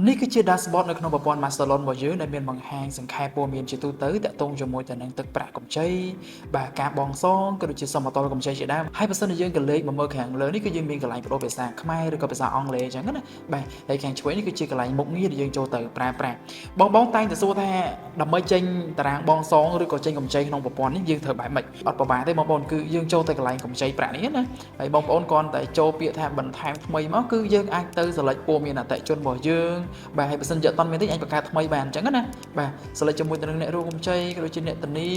នេះគឺជា dashboard នៅក្នុងប្រព័ន្ធ Master Loan របស់យើងដែលមានបង្ហាញសង្ខេបព័ត៌មានជាទូទៅតាក់ទងជាមួយទៅនឹងទឹកប្រាក់កម្ចីបាទការបង់សងក៏ដូចជាសមតុល្យកម្ចីជាដើមហើយបើសិនជាយើងក៏លេខមកមើលខាងលើនេះគឺយើងមានកន្លែងបដូរភាសាខ្មែរឬក៏ភាសាអង់គ្លេសអញ្ចឹងណាបាទហើយខាងឆ្វេងនេះគឺជាកន្លែងមុខងារដែលយើងចូលទៅប្រើប្រាស់បងតែងតែសួរថាដើម្បីចេញតារាងបងសងឬក៏ចេញកម្ចីក្នុងប្រព័ន្ធនេះយើងធ្វើបែបម៉េចអត់ប្រហែលទេបងប្អូនគឺយើងចូលទៅកន្លែងកម្ចីប្រាក់នេះណាហើយបងប្អូនគ្រាន់តែចូលពាក្យថាបន្ថែមថ្មីមកគឺយើងអាចទៅ select ព័ត៌មានអតិថិជនរបស់យើងបាទហើយបើសិនជាអត់មានទេអាចបង្កើតថ្មីបានអញ្ចឹងណាបាទ select ជាមួយទៅនឹងអ្នករួមកម្ចីក៏ដូចជាអ្នកធានា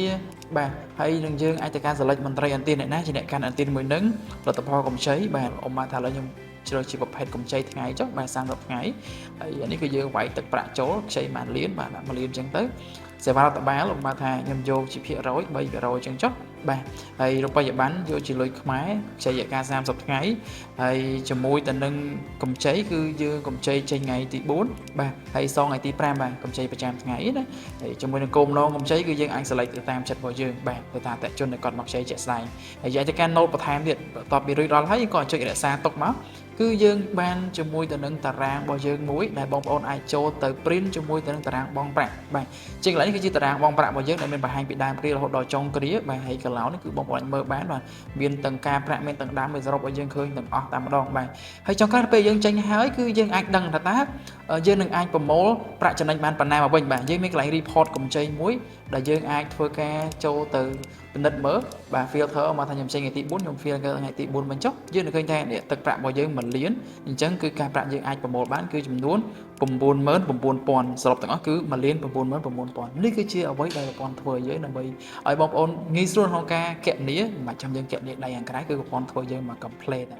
បាទហើយនឹងយើងអាចទៅការ select មន្ត្រីអន្តរអ្នកណាជាអ្នកកាន់អន្តរមួយនឹងលទ្ធផលកម្ចីបាទអ៊ំមកថាឥឡូវខ្ញុំជ្រើសជាប្រភេទកម្ចីថ្ងៃចុះបាទ30ថ្ងៃហើយនេះគឺយើងវាយទឹកប្រាក់ចូលខ្ចី1លានបាទ1លានអញ្ចឹងទៅសេវារដ្ឋបាលអ៊ំមកថាខ្ញុំយកជាភាគរយ 3% អញ្ចឹងចុះបាទហើយរូបិយប័ណ្ណយកជាលុយខ្មែរខ្ចីរយៈកាល30ថ្ងៃហើយជាមួយទៅនឹងកម្ចីគឺយើងកម្ចីចេញថ្ងៃទី4បាទហើយសងថ្ងៃទី5បាទកម្ចីប្រចាំថ្ងៃណាហើយជាមួយនឹងគោលបំណងកម្ចីគឺយើងអាច select ទៅតាមចិត្តរបស់យើងបាទទៅតាមអតិថិជនដែលគាត់មកខ្ចីជាក់ស្ដែងហើយនិយាយទៅការ note បន្ថែមទៀតបន្ទាប់ពីរួចរាល់ហើយក៏ចុចរក្សាទុកមកគឺយើងបានជាមួយទៅនឹងតារាងរបស់យើងមួយដែលបងប្អូនអាចចូលទៅ print ជាមួយទៅនឹងតារាងបងប្រាក់បាទជាកន្លែងនេះគឺជាតារាងបងប្រាក់របស់យើងដែលមានបង្ហាញពីដើមគ្រារហូតដល់ចុងគ្រាបាទហើយកន្លោនេះគឺបងប្អូនអាចមើលបានបាទមានទាំងការប្រាក់មានទាំងដើមមានសរុបឲ្យយើងឃើញទាំងអស់តែម្ដងបាទហើយចុងក្រោយពេលយើងចេញហើយគឺយើងអាចដឹងថាតើយើងនឹងអាចប្រមូលប្រាក់ចំណេញបានប៉ុណ្ណាមកវិញបាទយើងមានកន្លែង report កម្ចីមួយដែលយើងអាចធ្វើការចូលទៅពិនិត្យមើលបាទ filter មកថាខ្ញុំចេញថ្ងៃទី4ខ្ញុំ filter ថ្ងៃទី4មិនចុះយើងនឹងឃើញថាទឹកប្រាក់របស់យើង1លានអញ្ចឹងគឺការប្រាក់យើងអាចប្រមូលបានគឺចំនួន 99,000 សរុបទាំងអស់គឺ 1,99,000 នេះគឺជាអ្វីដែលប្រព័ន្ធធ្វើយើងដើម្បីឲ្យបងប្អូនងាយស្រួលក្នុងការគណនាមិនបាច់ចាំយើងគណនាដៃខាងក្រៅគឺប្រព័ន្ធធ្វើយើងមក complete